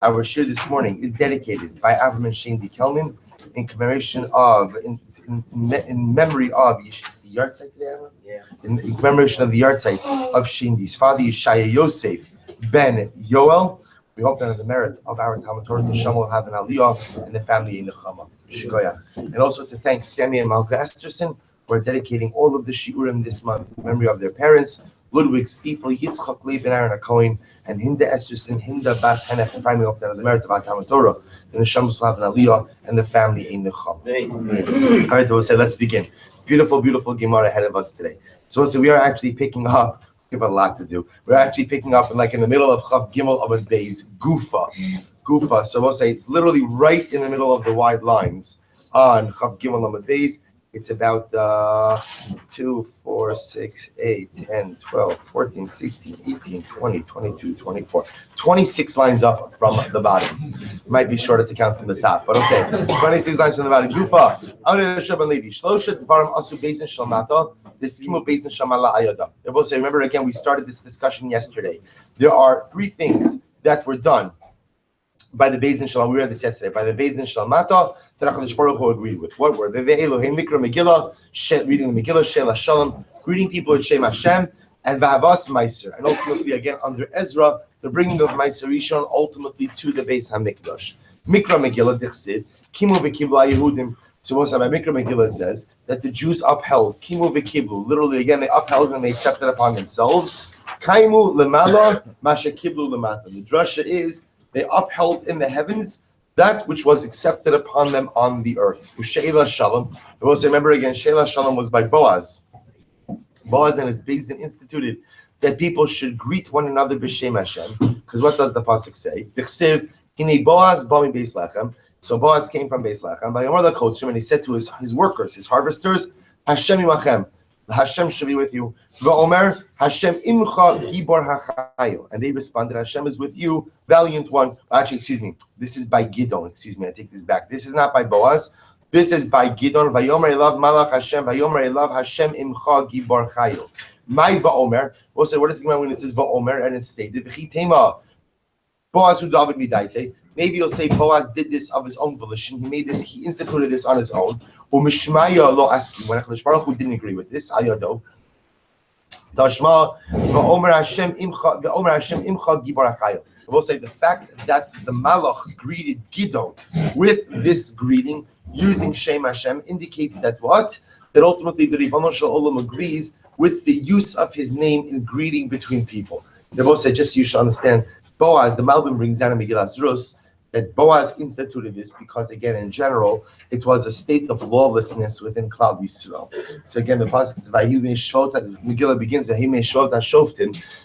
our shir this morning is dedicated by Avram and Shane D. Kelman in commemoration of, in memory of, it's the yard site today, Avram? Yeah. In commemoration of the yard site of Shane D.'s father, Yeshaya Yosef ben Yoel. We hope that in the merit of our Talmud Torah, the Neshama will have an aliyah and the family in Nechama. Shkoyach. And also to thank Sammy and Malka Esterson for dedicating all of the shiurim this month in memory of their parents, Ludwig Stiefel, Yitzchak Leib, and Aaron Cohen, and Hinda Esterson, Hinda Bas Henech, and finally hope that in the merit of our Talmud Torah, the Neshama will have an aliyah and the family in Nechama. All right, we'll say, let's begin. Beautiful, beautiful Gemara ahead of us today. So we'll say we are actually picking up. We have a lot to do. We're actually picking up in the middle of Chav Gimel Amud Beis Gufa. So we'll say it's literally right in the middle of the wide lines on Chav Gimel Amud Beis. It's about 2, 4, 6, 8, 10, 12, 14, 16, 18, 20, 22, 24. 26 lines up from the bottom. It might be shorter to count from the top, but okay. 26 lines from the bottom. Gufa. They both say, remember again, we started this discussion yesterday. There are 3 things that were done by the Beis Din Shalom. We read this yesterday. By the Beis Din Shalmata, HaKadosh Baruch Hu agreed with. What were they? Elohim Mikra Megillah, reading the Megillah, Shela Shalom, greeting people with Shem Hashem, and V'havas Meiser. And ultimately, again, under Ezra, the bringing of Meiser Rishon ultimately to the Beis HaMikdash. Mikra Megillah, Dichsid, Kimu V'Kibla Yehudim. So also by Mikra Megillah, it says that the Jews upheld, Kimu V'Kiblu, literally, again, they upheld and they accepted upon themselves. Kaimu Lemala, Masha Kiblu Lemata. The drasha is, they upheld in the heavens that which was accepted upon them on the earth. Sheila Shalom. I will say, remember again, Sheila Shalom was by Boaz. Boaz and its Beis Din instituted that people should greet one another b'Shem Hashem. Because what does the pasuk say? V'chsev hinei Boaz bami Beis Lechem. So Boaz came from Beis Lechem. By Yomar Lakotzrim, and he said to his workers, his harvesters, Hashem imachem. Hashem should be with you. V'omer Hashem imcha gibor hachayo. And they responded, Hashem is with you, valiant one. Actually, excuse me. This is by Gidon. Excuse me, I take this back. This is not by Boaz. This is by Gidon. V'yomer elav malach Hashem. V'yomer elav Hashem imcha gibor chayo. My v'omer. We'll say, what does it mean when it says v'omer and it's stated? V'chitema Boaz hu David midaite. Maybe you'll say Boaz did this of his own volition. He made this. He instituted this on his own. Umishmaya lo aski. When HaKadosh Baruch Hu didn't agree with this, ayado. Tashma v'omer Hashem imcha gibor hachayo. We'll say the fact that the Malach greeted Gidon with this greeting using Shem Hashem indicates that what? That ultimately the Ribono Shel Olam agrees with the use of his name in greeting between people. They both say, just so you should understand, Boaz, the Malbim brings down in Megillas Rus, that Boaz instituted this because, again, in general, it was a state of lawlessness within Klal Yisrael. So again, the pasuk says, Megillah begins,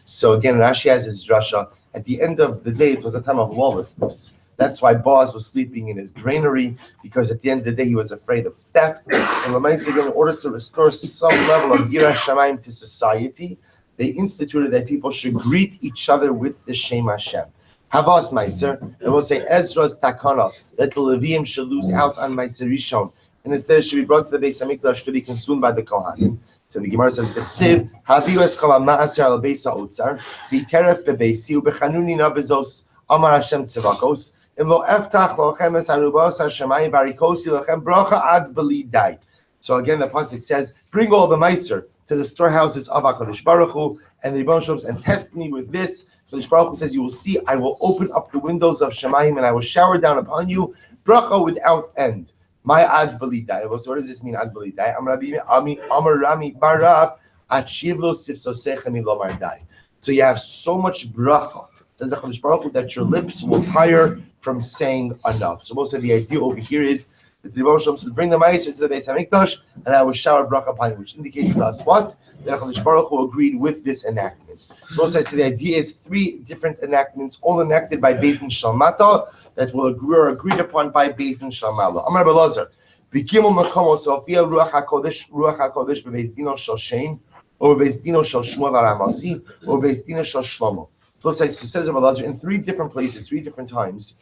so again, Rashi has his drasha. At the end of the day, it was a time of lawlessness. That's why Boaz was sleeping in his granary, because at the end of the day, he was afraid of theft. So again, in order to restore some level of Yirah Shamayim to society, they instituted that people should greet each other with the Shem Hashem. Havas Meiser, and we'll say Ezra's Takana, that the Levium should lose out on Meiser Rishon, and instead it should be brought to the Beis HaMikdash to be consumed by the Kohanim. So the Gemara says, "T'chsiv haviu es kol ha'ma'aser al beis ha'otzar v'teref bebeisi u'bechanuni na bezos amar Hashem tzivakos im lo eftach lochem es harubos hashemayim varikosi lochem bracha ad belidai." So again, the pasuk says, "Bring all the Meiser to the storehouses of HaKadosh Baruch Hu and the Ribono Shel Olam, and test me with this." HaKadosh Baruch Hu says, "You will see, I will open up the windows of Shemayim and I will shower down upon you bracha without end." My ad belidai. So what does this mean? Ad belidai. Amar Rami Barav achivlo sifsosechem ilomar dai. So you have so much bracha, says HaKadosh Baruch Hu, that your lips will tire from saying enough. So most of the idea over here is that the Ribono Shel Olam says, "Bring the Meiser to the Beis HaMikdash, and I will shower bracha upon you," which indicates to us what? That HaKadosh Baruch Hu agreed with this enactment. So also, the idea is 3 different enactments, all enacted by Beis Din Shalmata, that were agreed upon by Beis Din Shalmala. Amar Belazar, "B'gimel makomos Sophia Ruach HaKodesh b'Beis Dino Shel Shem, or Beis Dino Shel Shmuel HaRamasi, or Beis Dino Shel Shlomo." So says Belazar, in 3 different places, 3 different times,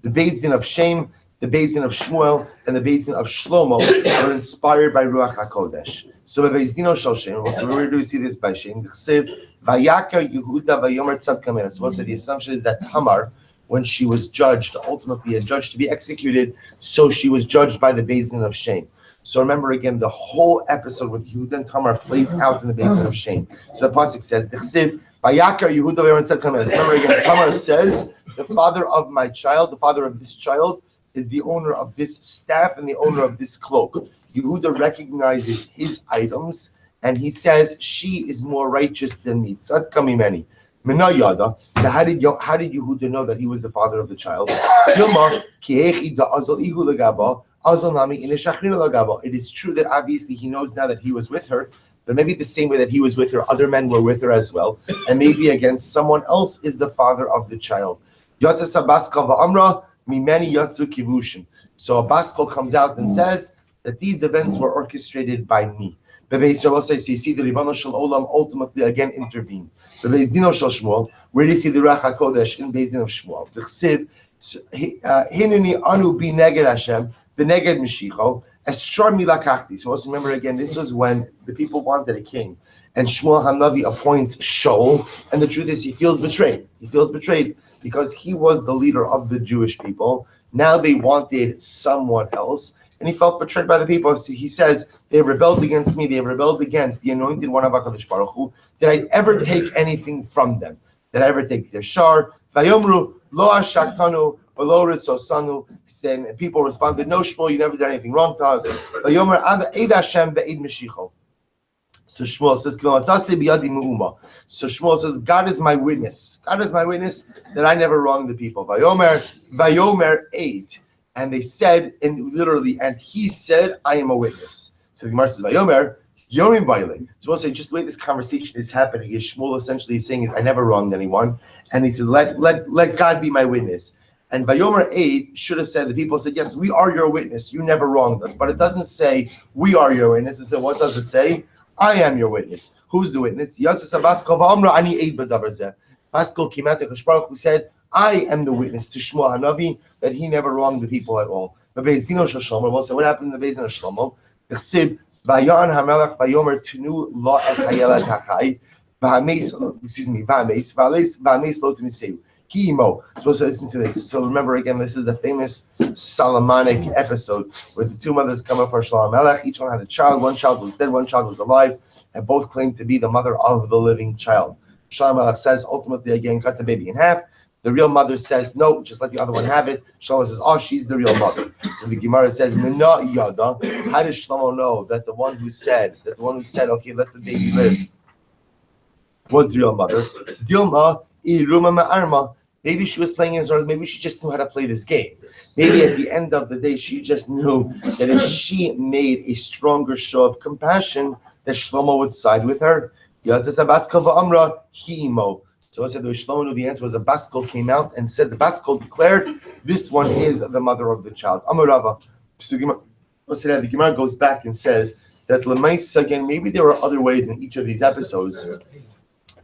the Beis Din of Shem, the Beis Din of Shmuel, and the Beis Din of Shlomo are inspired by Ruach HaKodesh. So Beis Dino Shel Shem, where do we see this by Shem? Vayakar Yehuda Vayomer Tzad Kamer. So the assumption is that Tamar when she was judged, ultimately a judge to be executed, so she was judged by the Beis Din of shame. So remember again, the whole episode with Yehuda and Tamar plays out in the Beis Din of shame. So the pasuk says, "D'chsiv vayakar Yehuda v'Yontzad kameres." Remember again, Tamar says, "The father of my child, the father of this child, is the owner of this staff and the owner of this cloak." Yehuda recognizes his items, and he says, "She is more righteous than me." Tzad kamimeni. Mina yada. So how did Yehuda know that he was the father of the child? Tilma ki da azal ihu legaba. It is true that obviously he knows now that he was with her, but maybe the same way that he was with her, other men were with her as well, and maybe again someone else is the father of the child. So a Baskal comes out and says that these events were orchestrated by me. So you see the Ribbon Shel Olam ultimately again intervened. The Beis Din Shel Shmuel, where do you see the Ruach HaKodesh in Beis Din of Shmuel? The Chsiv, Hineni anu bi neged Hashem, the neged Mishicho, Estror milakachti. So also remember again, this was when the people wanted a king, and Shmuel Hanavi appoints Shaul, and the truth is he feels betrayed. He feels betrayed because he was the leader of the Jewish people. Now they wanted someone else, and he felt betrayed by the people. So he says, they rebelled against me, they rebelled against the anointed one of HaKadosh Baruch Hu. Did I ever take anything from them? Did I ever take their shar? Vayomru lo ashaktanu v'lo ritzosanu. And people responded, "No, Shmuel, you never did anything wrong to us." Vayomer eid Hashem ve'eid Mishicho. So Shmuel says, so Shmuel says, God is my witness. God is my witness that I never wronged the people. Vayomer eid. And they said, and literally, and he said, I am a witness. So the Gemara says, Vayomer, Yorim Baile. So we'll say, just the way this conversation is happening, is Shmuel essentially saying is, I never wronged anyone. And he said, let God be my witness. And Vayomer Eid should have said, the people said, yes, we are your witness. You never wronged us. But it doesn't say, we are your witness. It said, what does it say? I am your witness. Who's the witness? Baskal came out to Baruch who said, I am the witness to Shmuel Hanavi that he never wronged the people at all. The Beis Din Shel Shlomo. We'll say, what happened in the Beis Din Shel Shlomo? The Chsiv Vayan Hamelach Vayomer Tunu Lo Es Hayelet Hachai Vahames. Excuse me. Vahames Lo Timiseu. Kiimo. Supposed to listen to this. So remember again, this is the famous Solomonic episode where the two mothers come up for Shlomo Melech. Each one had a child. One child was dead. One child was alive, and both claimed to be the mother of the living child. Shlomo Melech says, ultimately again, cut the baby in half. The real mother says, no, just let the other one have it. Shlomo says, oh, she's the real mother. So the Gemara says, Mina yada. How does Shlomo know that the one who said, okay, let the baby live, was the real mother? Dilma iruma ma'arma. Maybe she was playing in maybe she just knew how to play this game. Maybe at the end of the day, she just knew that if she made a stronger show of compassion, that Shlomo would side with her. So I said the Shlomo knew the answer was a Baskal came out and said the Baskal declared this one is the mother of the child. Amarava. So the Gemara goes back and says that Lemais again, maybe there were other ways in each of these episodes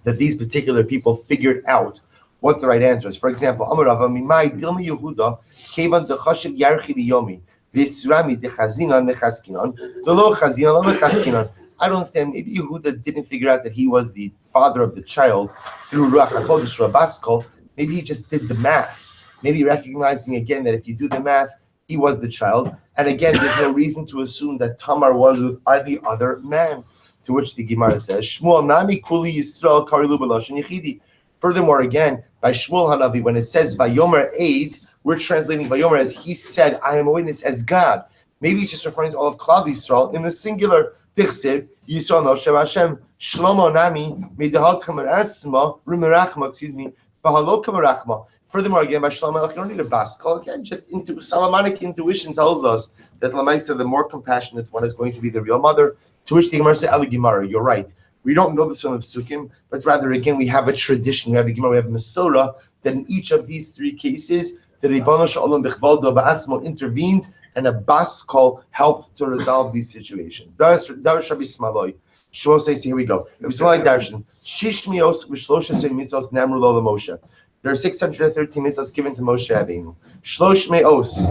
that these particular people figured out what the right answer is. For example, Amarava Mimai Dilma Yehuda Kevan Dechashiv Yarchi Yomi Visrami Dechazinan Mechaskinan Delo Chazinan Mechaskinan. I don't understand. Maybe Yehuda didn't figure out that he was the father of the child through Ruach HaKodesh or Baskal. Maybe he just did the math. Maybe recognizing again that if you do the math, he was the child. And again, there's no reason to assume that Tamar was with any other man. To which the Gemara says, Shmuel Nami Kuli Yisrael Karilu B'Lashon Yechidi. Furthermore, again, by Shmuel Hanavi, when it says Vayomer Eid, we're translating Vayomer as he said, I am a witness as God. Maybe he's just referring to all of Klal Yisrael in the singular. Tichsiv Yisrael Moshe Hashem Shlomo Nami Midahal Kamarasma Rumerachma. Excuse me. Bahalo Kamarachma. Furthermore, again, by Shlomo, you don't need a Baskal. Again, just Solomonic intuition tells us that Lamaisa, the more compassionate one, is going to be the real mother. To which the Gemara says, Eli Gemara, you're right. We don't know this from the Psukim, but rather, again, we have a tradition. We have the Gemara, we have Masorah, that in each of these three cases, the Ribono Shel Olam Bechvaldo Ba'atzmo intervened, and a Baskal helped to resolve these situations. Darish Rabbi Smaloi. Shmuel says, here we go. It was like Darshan. Shish mios v'shlosh mitzvos namru lo Moshe. There are 613 mitzvos given to Moshe Rabbeinu. Shlosh meos.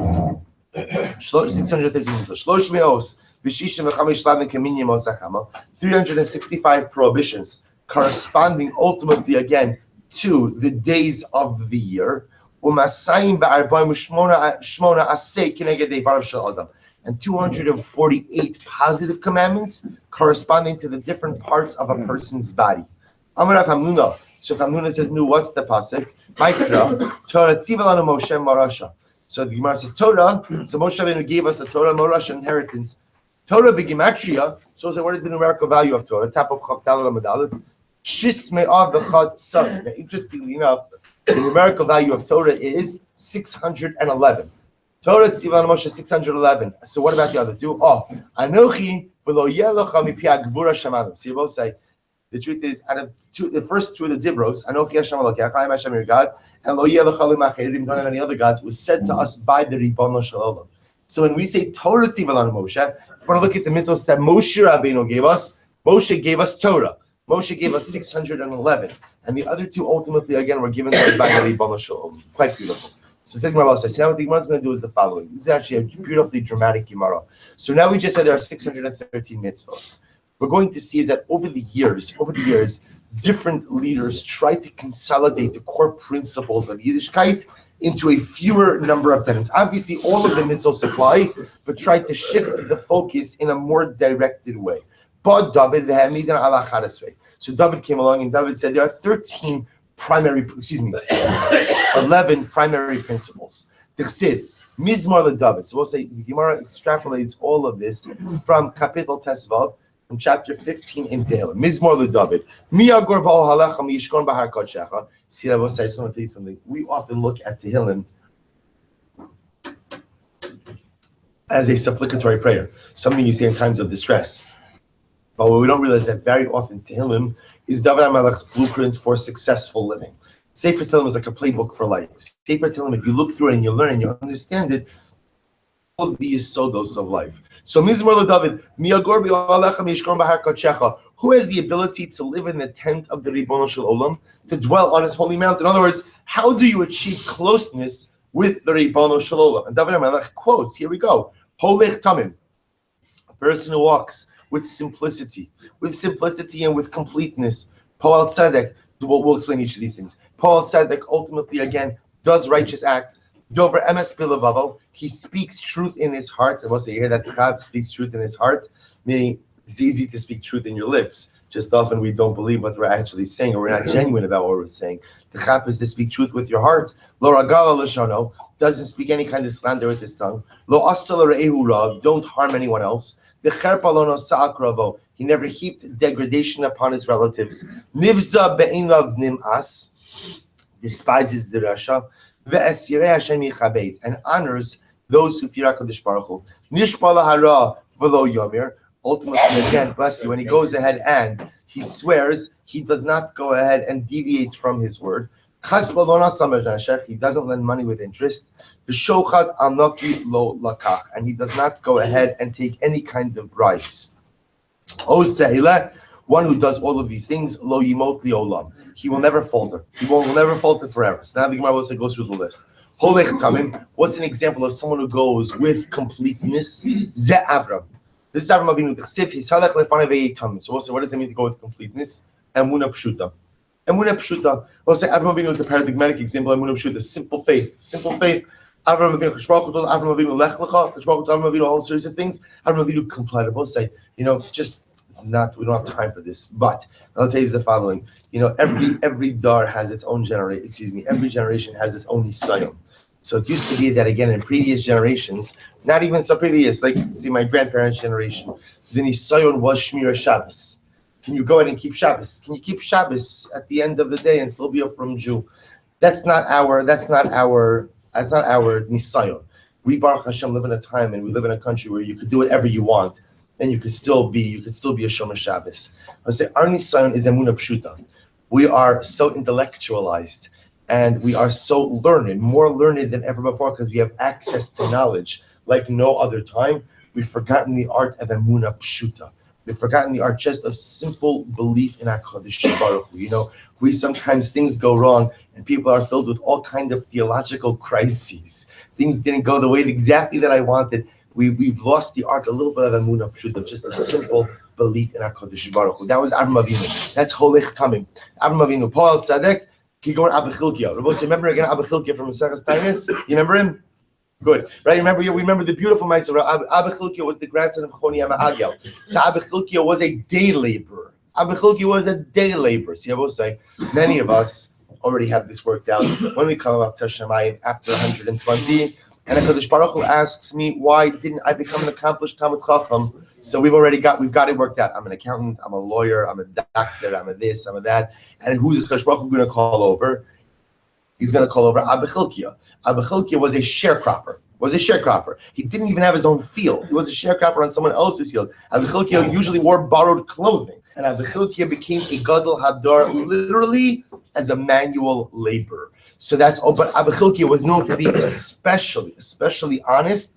613 mitzvos. Shlosh meos. 365 prohibitions corresponding ultimately again to the days of the year. and 248 positive commandments corresponding to the different parts of a person's body. Amar Hamnuna. So if Hamnuna says, "No, what's the pasuk?" Mikra Torah Tzivalanu Moshe Marasha. So the Gemara says Torah. So Moshe Rabbeinu gave us a Torah Marasha inheritance. Torah begimatria. So what is the numerical value of Torah? Top of Chav Daled Amud Aleph. Shis Me'av V'Chad Sav. Interestingly enough, the numerical value of Torah is 611. Torah Tzivalanu Moshe 611. So what about the other two? Anochi v'lo yelocha mipi ha'gvura shamanim. So you both say. The truth is, out of the first two of the Dibros, Anochi Hashem Elokecha, I am Hashem your God, and Lo Yeh L'cha L'Macherim, don't have any other gods, was said to us by the Ribono Shel Olam. So when we say Torah Tzivalanu Moshe, if you want to look at the mitzvahs that Moshe Rabbeinu gave us, Moshe gave us Torah. Moshe gave us 611. And the other two ultimately, again, were given to us by the Ribono Shel Olam. Quite beautiful. So Sigmar Rabbi says, now what the Gemara is going to do is the following. This is actually a beautifully dramatic Gemara. So now we just said there are 613 mitzvahs. We're going to see is that over the years, different leaders try to consolidate the core principles of Yiddishkeit into a fewer number of tenets. Obviously, all of the mitzvahs apply, but try to shift the focus in a more directed way. But David, so David came along and David said there are 11 primary principles. Mizmor LeDavid. So we'll say the Gemara extrapolates all of this from Kapitel Tesvav, from chapter 15 in Tehillim. Mizmor LeDavid. Mi agor ba'ol halecha mi yishkon b'har kodshecha. See, I just want to tell you something. We often look at Tehillim as a supplicatory prayer, something you say in times of distress. But what we don't realize that very often Tehillim is David HaMelech's blueprint for successful living. Sefer Tehillim is like a playbook for life. Sefer Tehillim, if you look through it and you learn and you understand it, all of the yisodos of life. So Mizmor LeDavid, Mi'agor b'Alecha Mishkon b'Har Kodshecha. Who has the ability to live in the tent of the Ribono Shel Olam, to dwell on His holy mount? In other words, how do you achieve closeness with the Ribono Shel Olam? And David HaMelech quotes, here we go, Holech Tamim, a person who walks with simplicity and with completeness. Po'al Tzedek, we'll explain each of these things. Po'al Tzedek ultimately, again, does righteous acts. Dover emes bilavavo, he speaks truth in his heart. I will say, you hear that Chab speaks truth in his heart, meaning it's easy to speak truth in your lips. Just often we don't believe what we're actually saying, or we're not genuine about what we're saying. The Chab is to speak truth with your heart. Lo ragala l'shono, doesn't speak any kind of slander with his tongue. Lo asal re'ehu rav, don't harm anyone else. V'cherpa lo nosa'ak ravo, he never heaped degradation upon his relatives. Nivza be'inav nim'as, despises the rasha. And honors those who fear HaKadosh Baruch Hu. Nishpala hara v'lo yomir. Ultimately, again, bless you, when he goes ahead and he swears, he does not go ahead and deviate from his word. He doesn't lend money with interest. And he does not go ahead and take any kind of bribes. One who does all of these things, lo yimot li'olam. He will never falter. He will never falter forever. So now the Gemara will goes through the list. Holech Tamim. What's an example of someone who goes with completeness? Ze Avram. This is Avram Avinu. So we'll say, what does it mean to go with completeness? Emuna Pshuta. Emuna Pshuta. We'll say Avram Avinu is the paradigmatic example. Emuna Pshuta. Simple faith. Simple faith. Avram Avinu. Avram Avinu Lech Lecha. Avram Avinu. A whole series of things. Avram Avinu complied. We'll say, just. It's not. We don't have time for this, but I'll tell you the following. Every dar has its own generation. Every generation has its own nisayon. So it used to be that again in previous generations, not even so previous. Like see my grandparents' generation, the nisayon was shmira Shabbos. Can you go ahead and keep Shabbos? Can you keep Shabbos at the end of the day and still be a frum Jew? That's not our nisayon. We Baruch Hashem live in a time and we live in a country where you could do whatever you want. And you could still be a Shomer Shabbos. I say our nisayon is emuna pshuta. We are so intellectualized and we are so learned, more learned than ever before because we have access to knowledge like no other time. We've forgotten the art of emuna pshuta. We've forgotten the art just of simple belief in HaKadosh Baruch Hu. We sometimes things go wrong and people are filled with all kinds of theological crises. Things didn't go the way exactly that I wanted. We've lost the art a little bit of Emunah Pshuta, just a simple belief in HaKadosh Baruch Hu. That was Avram Avinu. That's Holech Tamim. Avram Avinu, Po'al Tzedek, Keep going, Abba Chilkiah. Remember again Abba Chilkiah from Maseches Tainis? You remember him? Good, right? Remember the beautiful Ma'aser. Abba Chilkiah was the grandson of Choni Agel. So Abba Chilkiah was a day laborer. Abba Chilkiah was a day laborer. See, I will say, many of us already have this worked out. When we come up to Shemayim after 120, and HaKadosh Baruch Hu asks me, why didn't I become an accomplished Talmid Chacham? So we've got it worked out. I'm an accountant, I'm a lawyer, I'm a doctor, I'm a this, I'm a that. And who's HaKadosh Baruch Hu going to call over? He's going to call over Abba Chilkiah. Abba Chilkiah was a sharecropper. He didn't even have his own field. He was a sharecropper on someone else's field. Abba Chilkiah usually wore borrowed clothing. And Abba Chilkiah became a Gadol Hadar literally as a manual laborer. So that's, but Abba Chilkiah was known to be especially honest,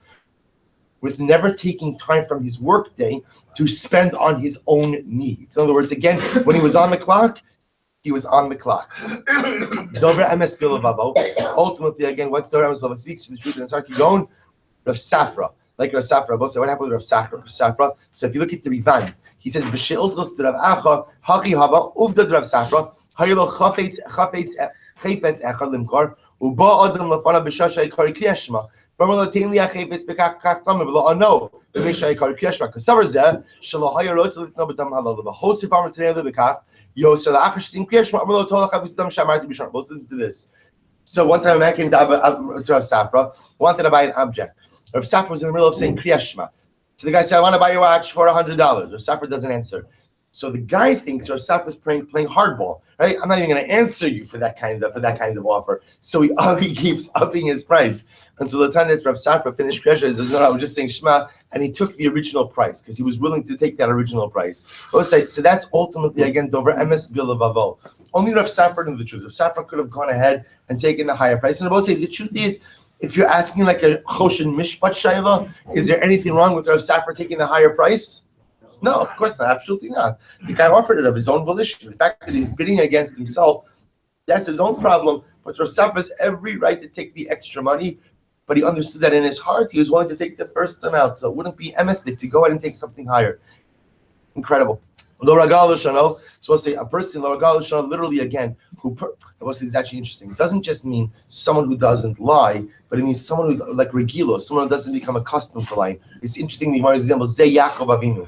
with never taking time from his work day to spend on his own needs. In other words, again, when he was on the clock, he was on the clock. Dover MS Bilavavo. Ultimately, again, what Dover MS Bilavavo speaks to the truth and Sarki Gon, Rav Safra. Like Rav Safra, what happened with Rav Safra? So if you look at the Rivan, he says, B'she'iltros to Rav Acha, Haki Hava, Uvdad Rav Safra, Hayelo Chafetz Echad Limkar, Uba Adam Lafana B'shasha Ikari Kriyashma. No, the host of Amr today the Bekach. Listen to this. So one time a man came to Rav Safra, wanted to buy an object. Rav Safra was in the middle of saying Kriya Shema. So the guy said, I want to buy your watch for $100. Rav Safra doesn't answer. So the guy thinks Rav Safra is playing hardball, right? I'm not even going to answer you for that kind of offer. So he keeps upping his price until the time that Rav Safra finished Kriya Shema. He says, no, I was just saying Shema, and he took the original price because he was willing to take that original price. So that's ultimately, again, Dover MS Bilavavo. Only Rav Safra knew the truth. Rav Safra could have gone ahead and taken the higher price. And I will say, the truth is, if you're asking like a Choshen Mishpat Shayla, is there anything wrong with Rav Safra taking the higher price? No, of course not. Absolutely not. The guy offered it of his own volition. The fact that he's bidding against himself, that's his own problem. But Rav Safra has every right to take the extra money. But he understood that in his heart, he was willing to take the first amount. So it wouldn't be emistic to go ahead and take something higher. Incredible. So we'll say a person, literally again, it's actually interesting. It doesn't just mean someone who doesn't lie, but it means someone who, like Regilo, someone who doesn't become accustomed to lying. It's interesting, the example, Ze Yaakov Avinu.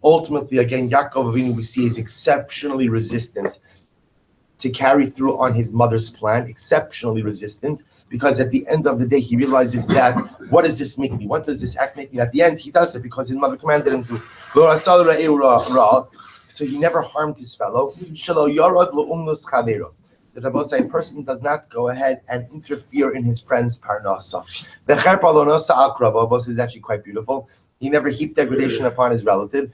Ultimately, again, Yaakov Avinu we see is exceptionally resistant to carry through on his mother's plan, exceptionally resistant, because at the end of the day, he realizes that, what does this make me? What does this act make me? At the end, he does it because his mother commanded him to. So he never harmed his fellow. The Rabbi says, a person does not go ahead and interfere in his friend's parnasa. The Rabbi is actually quite beautiful. He never heaped degradation upon his relative.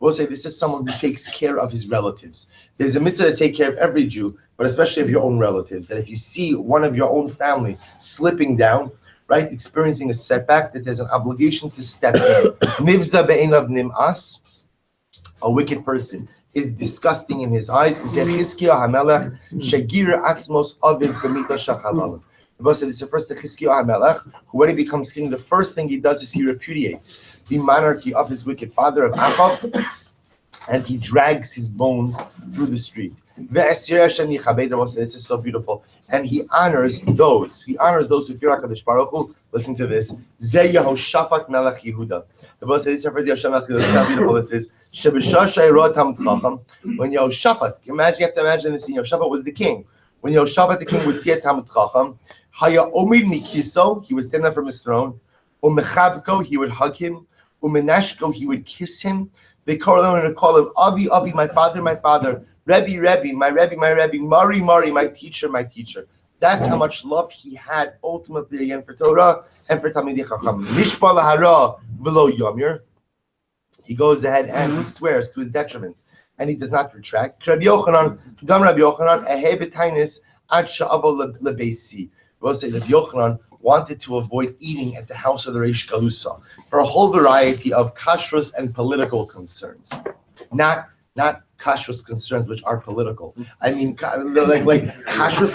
We'll say this is someone who takes care of his relatives. There's a mitzvah to take care of every Jew, but especially of your own relatives. That if you see one of your own family slipping down, right, experiencing a setback, that there's an obligation to step in. Nivza be'enav nim'as, a wicked person, is disgusting in his eyes. Zechizkiah HaMelech shagir atzmos aviv b'mita shachavalim. The Bible said this refers to Chizkiah HaMelech, who when he becomes king, the first thing he does is he repudiates the monarchy of his wicked father of Achav, and he drags his bones through the street. This is so beautiful. And he honors those who fear HaKadosh Baruch Hu. Listen to this. Ze Yehoshaphat Melech Yehuda. The Bible says this refers to Yehoshaphat. This is how beautiful this is. When Yehoshaphat, you have to imagine this, Yehoshaphat was the king. When Yehoshaphat the king would see a Talmid Chacham, Haya Omid Mikiso, he would stand up from his throne. Umechabko, he would hug him. Umenashko, he would kiss him. They call him Avi, Avi, my father, my father. Rebbe, Rebbe, my Rebbe, my Rebbe. Mari, Mari, my teacher, my teacher. That's how much love he had ultimately again for Torah and for Talmidei Chacham. Mishpah lahara v'lo yomir. He goes ahead and he swears to his detriment, and he does not retract. Rabbi Yochanan, Dam Rabbi Yochanan, ehei b'tainis ad sha'avo lebeisi. We'll say Rabbi Yochanan wanted to avoid eating at the house of the Reish Galusa for a whole variety of kashrus and political concerns. Not kashrus concerns which are political. I mean, like kashrus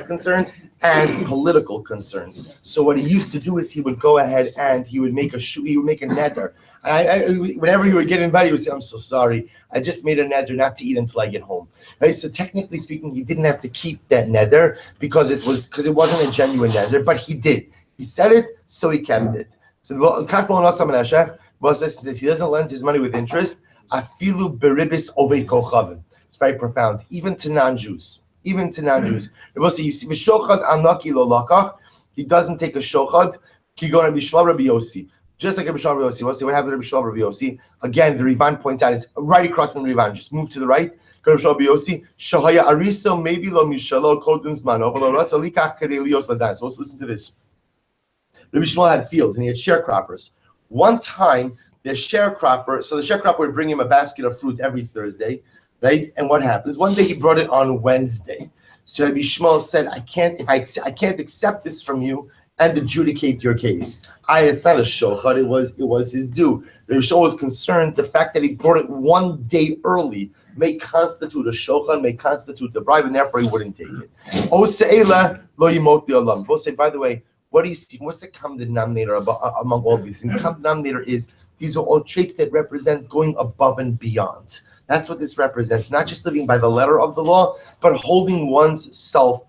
concerns and political concerns. So what he used to do is he would go ahead and he would make a neder. Whenever he would get invited, he would say, "I'm so sorry. I just made a neder not to eat until I get home." Right? So technically speaking, he didn't have to keep that neder because it wasn't a genuine neder, but he did. He said it, so he kept it. So he doesn't lend his money with interest. Afilu beribis oved kochavim. It's very profound, even to non-Jews. Even to non-Jews. You see, v'shochad anaki lo lakach. He doesn't take a shochad. Kigon Rabbi Shmuel Rabbi Yossi. Just like Rabbi Shmuel Rabbi Yossi. We'll see what happened to Rabbi Shmuel Rabbi Yossi. Again, the Rivan points out it's right across from the Rivan. Just move to the right. Go to Rabbi Yossi. Shahaya ariso maybe lo mishalo kodun zmano v'lo ratza likach kedei lios ladan. So let's listen to this. Rabbi Shmuel had fields and he had sharecroppers. One time, the sharecropper would bring him a basket of fruit every Thursday, right? And what happens? One day he brought it on Wednesday. So Rabbi Shmuel said, I can't accept this from you and adjudicate your case. It's not a shochad, it was his due. Rabbi Shmuel was concerned the fact that he brought it one day early may constitute a shochad, may constitute a bribe, and therefore he wouldn't take it. Both say, by the way, what do you see? What's the common denominator among all these things? The common denominator is these are all traits that represent going above and beyond. That's what this represents. Not just living by the letter of the law, but holding one's self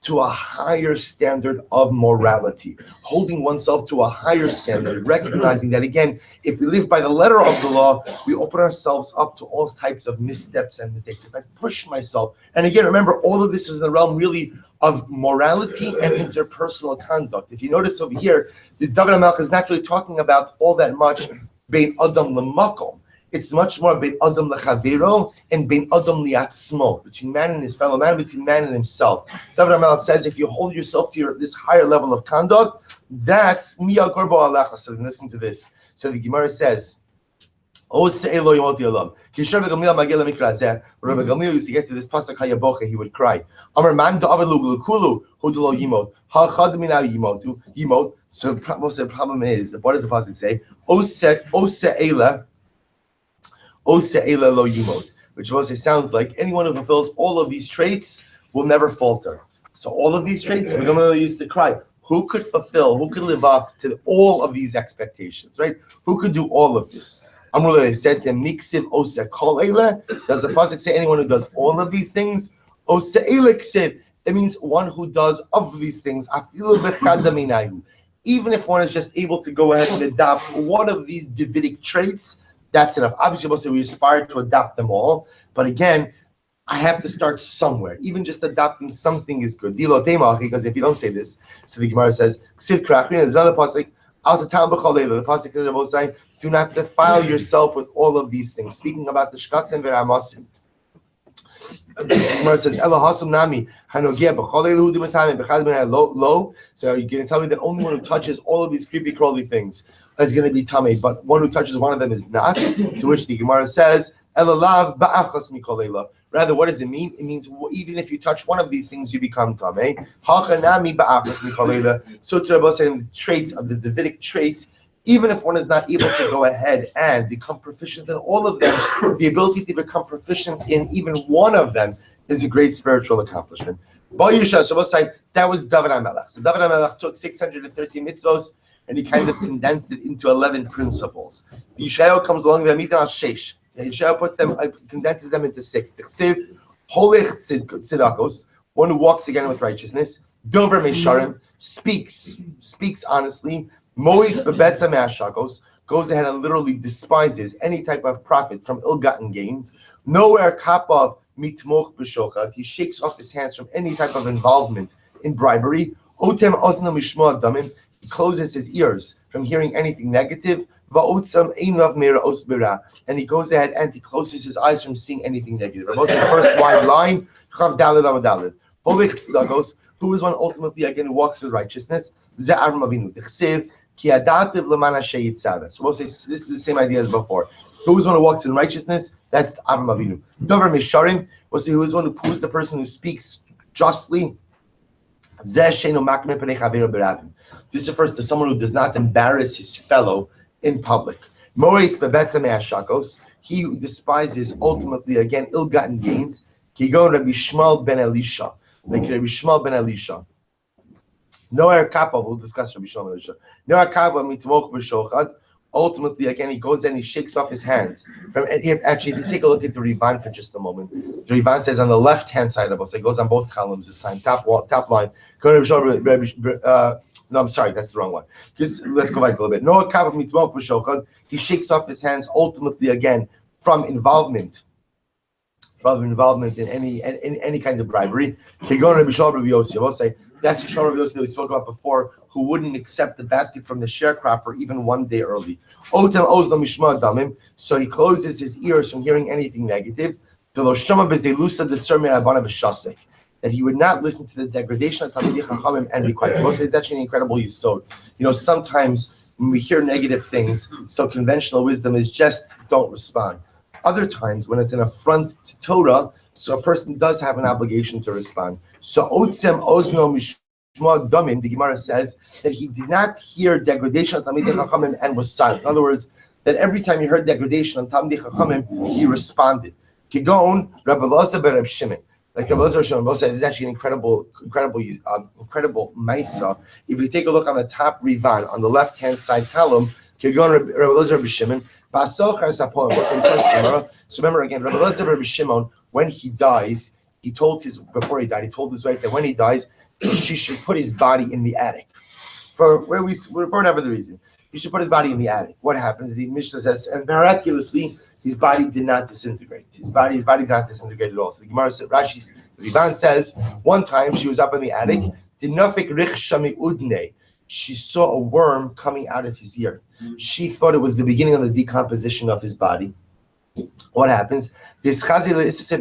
to a higher standard of morality. Holding oneself to a higher standard, recognizing that, again, if we live by the letter of the law, we open ourselves up to all types of missteps and mistakes. If I push myself, and again, remember, all of this is in the realm really of morality and interpersonal conduct. If you notice over here, the David HaMelech is not really talking about all that much bein adam l'makom. It's much more bein adam l'chavero and bein adam li'atzmo, between man and his fellow man, between man and himself. David HaMelech says, if you hold yourself to this higher level of conduct, that's miyal gorbo alecha. So listen to this. So the Gemara says, Rabbi Gamliel used to get to this pasuk hayaboche, he would cry. So the problem is, what does the pasuk say? Which also sounds like anyone who fulfills all of these traits will never falter. So all of these traits, Rabbi Gamliel used to cry. Who could live up to all of these expectations, right? Who could do all of this? Amrullah said to him, Miksiv Osa Kol Eile. Does the pasuk say anyone who does all of these things? Osa Eile Ksiv. It means one who does of these things. Afilu b'chadaminayu. Even if one is just able to go ahead and adopt one of these Davidic traits, that's enough. Obviously, we aspire to adopt them all, but again, I have to start somewhere. Even just adopting something is good. Because if you don't say this, so the Gemara says, Ksiv Krachrin. There's another pasuk. The pasuk says, both saying, do not defile yourself with all of these things. Speaking about the shkatzim veramasim. The Gemara says, Elahasam nami hanogeh b'cholei lehudim b'chad lo. So you're going to tell me that only one who touches all of these creepy crawly things is going to be tamei, but one who touches one of them is not. To which the Gemara says, Elalav ba'achas mikoleila. Rather, what does it mean? It means even if you touch one of these things, you become tamei. Hachanami ba'achas mikoleila. So to Rabbi saying the traits of the Davidic traits, even if one is not able to go ahead and become proficient in all of them, the ability to become proficient in even one of them is a great spiritual accomplishment. That was David HaMelech. So David HaMelech took 613 mitzvos and he kind of condensed it into 11 principles. Yishayahu comes along with Amitan al-Sheish. Yishayahu condenses them into 6. Tsiv, Holech tzedakos, one who walks again with righteousness. Dover Mesharim, speaks honestly. Mois bebetza me'ashakos, goes ahead and literally despises any type of profit from ill-gotten gains. Nowhere kapav mitmoch b'shochad, he shakes off his hands from any type of involvement in bribery. Otem ozna mishmoa damim, he closes his ears from hearing anything negative. Va'otzam einav me'ra'os bira, and he goes ahead and he closes his eyes from seeing anything negative. The first wide line, chav daled amadaled. Holech tzedakos, who is one ultimately again who walks with righteousness. Ze'av avinu tichsev. So we'll say this is the same idea as before. Who is one who walks in righteousness? That's Avram Avinu. Dover Misharim, we'll say who is one who's the person who speaks justly. This refers to someone who does not embarrass his fellow in public. He who despises ultimately again ill-gotten gains. Rabbi Shmuel ben Elisha, like Rabbi Shmuel ben Elisha. Noar Kappa, we'll discuss Rabbi Shmuel ben Elisha. Noar Kappa mitmoch b'shochad, ultimately, again, he goes and he shakes off his hands. Actually, if you take a look at the Rivan for just a moment, the Rivan says on the left-hand side of us, it goes on both columns this time, top line. No, I'm sorry, that's the wrong one. Let's go back a little bit. He shakes off his hands, ultimately, again, from involvement in any kind of bribery. We'll say that's the Rabbi Yossi that we spoke about before, who wouldn't accept the basket from the sharecropper even one day early. So he closes his ears from hearing anything negative. That he would not listen to the degradation of Talmidei Chachamim and be quiet. We'll say it's actually an incredible yisod. Sometimes when we hear negative things, so conventional wisdom is just don't respond. Other times, when it's an affront to Torah, so a person does have an obligation to respond. So Otzem Ozno Mishma Damim, the Gemara says that he did not hear degradation on Talmidei Chachamim and was silent. In other words, that every time he heard degradation on Talmidei Chachamim, he responded. Kigon Rabbi Elazar ben Reb Shimon. Like Rabbi Elazar ben Shimon said, it's actually an incredible Maisa. If you take a look on the top Rivan, on the left-hand side column, Kigon Rabbi Elazar ben Shimon. So remember again, Rabbi Elazar ben Shimon, when he dies, he told his wife that when he dies, she should put his body in the attic. For whatever the reason, he should put his body in the attic. What happens? The Mishnah says, and miraculously, his body did not disintegrate. His body did not disintegrate at all. So the Gemara said, Rashi, Rivan says, one time she was up in the attic, she saw a worm coming out of his ear. She thought it was the beginning of the decomposition of his body. What happens? So we'll say,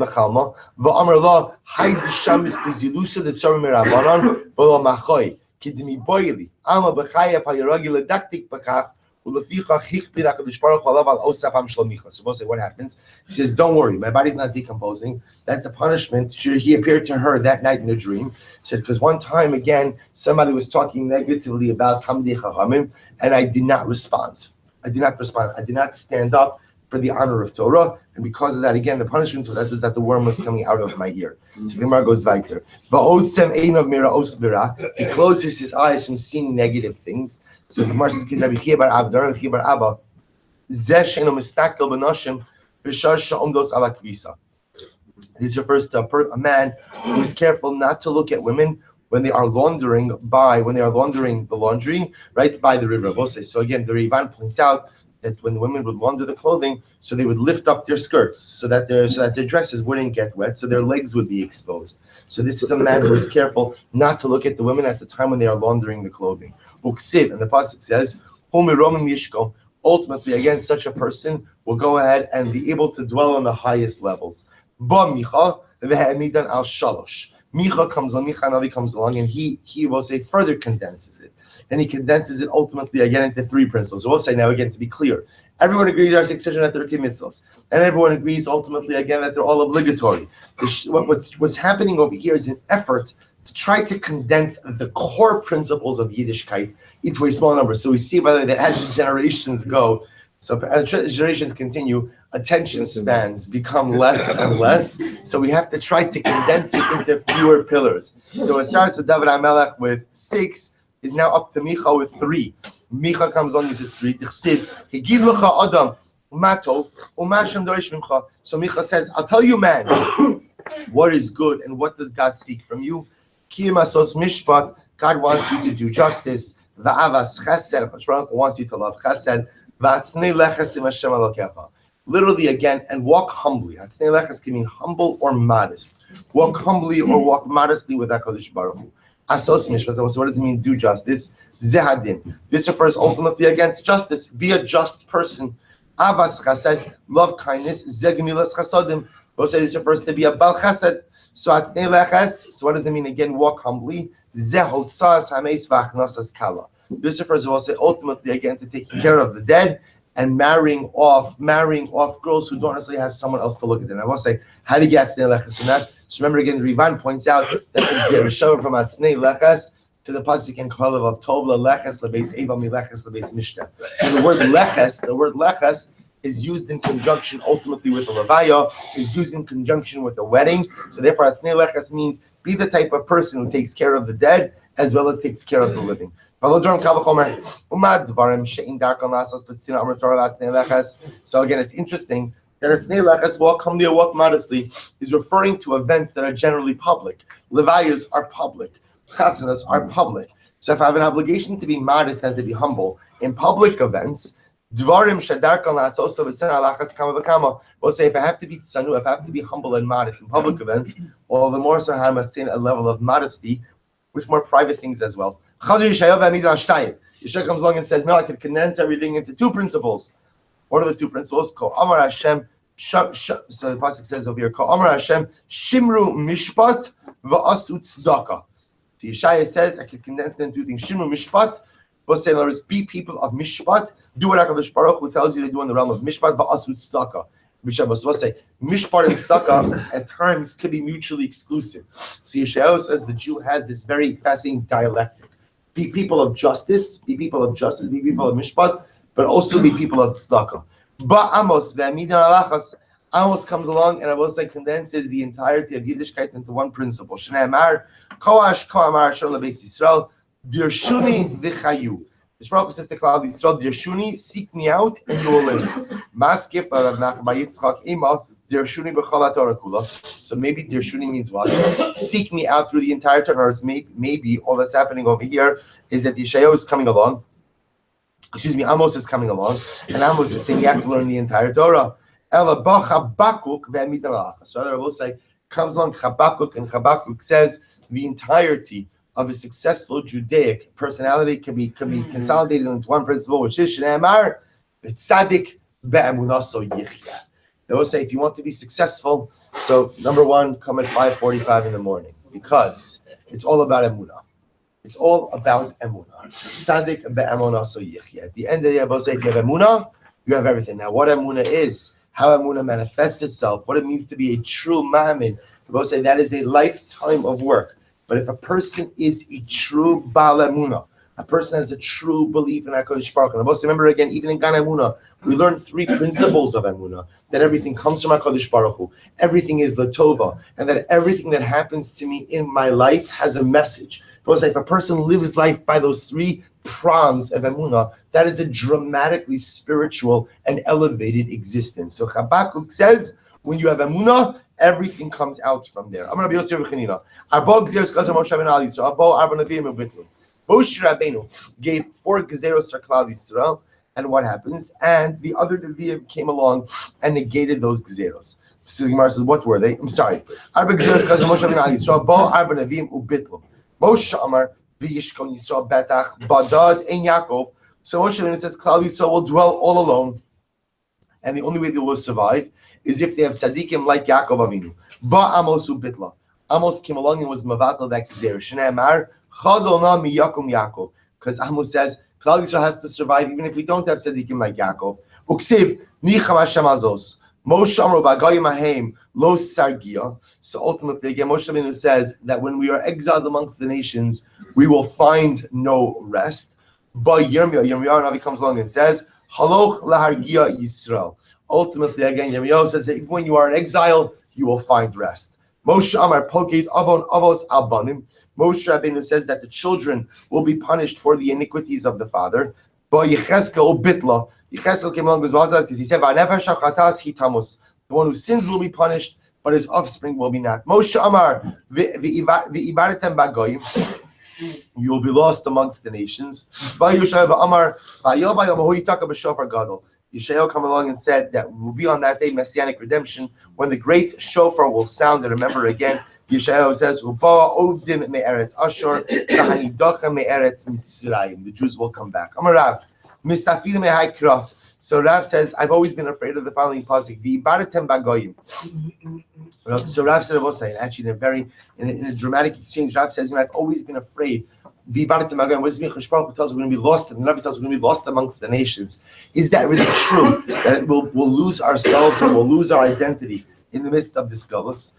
what happens? He says, don't worry, my body's not decomposing. That's a punishment. He appeared to her that night in a dream. He said, because one time again, somebody was talking negatively about Talmidei Chachamim, and I did not respond. I did not stand up for the honor of Torah, and because of that, again, the punishment for that is that the worm was coming out of my ear. So the Gemara goes weiter. He closes his eyes from seeing negative things. So the Gemara says, Rabbi Chia bar Abba, this refers to a man who is careful not to look at women when they are laundering the laundry, right by the river. So again, the Rivan points out that when the women would launder the clothing, so they would lift up their skirts so that their dresses wouldn't get wet, so their legs would be exposed. So this is a man who is careful not to look at the women at the time when they are laundering the clothing. Uksiv, and the pasuk says, ultimately, again, such a person will go ahead and be able to dwell on the highest levels. Ba Micha v'ha'emidan al shalosh. Micha comes along, and he will say further condenses it. And he condenses it ultimately again into three principles. So we'll say now again, to be clear, everyone agrees there are 613 mitzvahs, and everyone agrees ultimately again that they're all obligatory. What's happening over here is an effort to try to condense the core principles of Yiddishkeit into a small number. So we see, by the way, that as the generations go, so as generations continue, attention spans become less and less. So we have to try to condense it into fewer pillars. So it starts with David HaMelech with 6, is now up to Micha with 3. Micha comes on, uses 3. Tichsiv, Higid Lecha Adam, Matov, Umashem Dorish Mimcha. So Micha says, I'll tell you, man, what is good and what does God seek from you. Kimasos Mishpat, God wants you to do justice. Va'avas Chesed, HaShem wants you to love Chesed. Va'atznei leches im Hashem Elokecha. Literally again, and walk humbly. Atznei leches can mean humble or modest. Walk humbly or walk modestly with HaKadosh Baruch Hu. Asos Mishpat, so what does it mean, do justice? Zehadin. This refers ultimately again to justice. Be a just person. Avas Chesed, love kindness. Zegemilas Chasodim. We'll say this refers to be a Bal Chesed. So atznei leches, so what does it mean again? Walk humbly. Zehotzas hameis v'achnasas kala. This refers to also ultimately again to taking care of the dead and marrying off girls who don't necessarily have someone else to look at them. I will say, how do you get atznei leches from that? So remember again, the Rivan points out that the Rishonim from atznei leches to the pasuk in Kalev of Tovla leches lebeis eva mileches lebeis mishta. And the word leches is used in conjunction ultimately with a levaya, is used in conjunction with a wedding. So therefore, atznei leches means be the type of person who takes care of the dead as well as takes care of the living. So again, it's interesting that it's neilachas, walk humbly or walk modestly, is referring to events that are generally public. Levayas are public. Chasanas are public. So if I have an obligation to be modest and to be humble in public events, dvarim shadarkan lasos v'tzena alachas kama v'kama. We'll say if I have to be tzanu, if I have to be humble and modest in public events, all the more so I must attain a level of modesty with more private things as well. Chazir Yeshayahu v'amid Yeshaya comes along and says, no, I can condense everything into two principles. What are the two principles? Ko Amar Hashem. So the pasuk says over here, Ko Amar Hashem Shimru Mishpat v'Asu Tzedakah. So Yeshaya says, I can condense it into two things. Shimru Mishpat. We'll say, in other words, be people of Mishpat. Do what HaKadosh Baruch Hu tells you to do in the realm of Mishpat v'Asu Tzedakah. We'll say Mishpat and Tzedakah at times can be mutually exclusive. So Yeshaya says the Jew has this very fascinating dialectic. Be people of justice, be people of Mishpat, but also be people of tzedakah. But Amos comes along and I will say condenses the entirety of Yiddishkeit into one principle. Shnei Amar, Koash Ko Amar Hashem LeBeis Yisrael, Dirshuni v'chayu. The Baruch Hu says to Klal Yisrael, Dirshuni, seek me out and you will live. Maskif Rav Nachman bar Yitzchak Ima, Dirshuni b'chol haTorah kula. So maybe Dirshuni means what? Seek me out through the entire Torah. Or maybe all that's happening over here is that Yeshayahu is coming along. Amos is coming along, and Amos is saying you have to learn the entire Torah. So I will say, comes along Chabakuk, and Chabakuk says the entirety of a successful Judaic personality can be consolidated into one principle, which is Shneimar, Tzadik be'emunaso yichya. They will say if you want to be successful, so number one, come at 5:45 in the morning because it's all about emunah. It's all about emunah. Tzadik be'emunaso yichya. At the end of the day, I will say if you have emunah, you have everything. Now, what emunah is, how emunah manifests itself, what it means to be a true ma'amin, I will say that is a lifetime of work. But if a person is a true Baal Emunah, a person has a true belief in HaKadosh Baruch Hu. And also remember again, even in Gan Emunah, we learn three principles of Emunah, that everything comes from HaKadosh Baruch Hu, everything is Latova, and that everything that happens to me in my life has a message. Because if a person lives life by those three prongs of Emunah, that is a dramatically spiritual and elevated existence. So Habakkuk says, when you have Emunah, everything comes out from there. I'm going to be Yosef Rechanina. Moshe Rabbeinu gave 4 gezeros for Klal Yisrael, and what happens? And the other Nevi'im came along and negated those gezeros. So the Gemara says, what were they? I'm sorry. Moshe Amar v'yishkon Yisrael betach badad ein Yaakov. So Moshe Rabbeinu says Klal Yisrael will dwell all alone, and the only way they will survive is if they have tzaddikim like Yaakov Avinu. Ba Amos ubitla. Amos came along and was mavatal that gezer. Shnei Amar chadolna miyakum Yaakov. Because Amos says Klal Yisrael has to survive even if we don't have tzaddikim like Yaakov. Uksiv nicham Hashem azos. Moshe Amar b'gayim ahem lo sargia. So ultimately, again, Moshe Rabbeinu says that when we are exiled amongst the nations, we will find no rest. But Yirmiyah Navi comes along and says, Haloch lahargia Yisrael. Ultimately, again, Yirmiyah says that even when you are in exile, you will find rest. Moshe Amar Poket Avon Avos Albanim. Moshe Rabbeinu says that the children will be punished for the iniquities of the father. But Yecheskel Bitla. Yecheskel came along because he said, the one who sins will be punished, but his offspring will be not. Moshe Amar V'ibaritem Bagoyim. You will be lost amongst the nations. Yeshayahu come along and said that we will be on that day Messianic redemption when the great shofar will sound. And remember again, Yeshayahu says, the Jews will come back. So Rav says, I've always been afraid of the following pasuk. So Rav said, actually in a dramatic exchange, Rav says, I've always been afraid. What does it mean? Chashbar tells us we're going to be lost, and the Navi tells us we're going to be lost amongst the nations. Is that really true? That we'll lose ourselves and we'll lose our identity in the midst of this galus?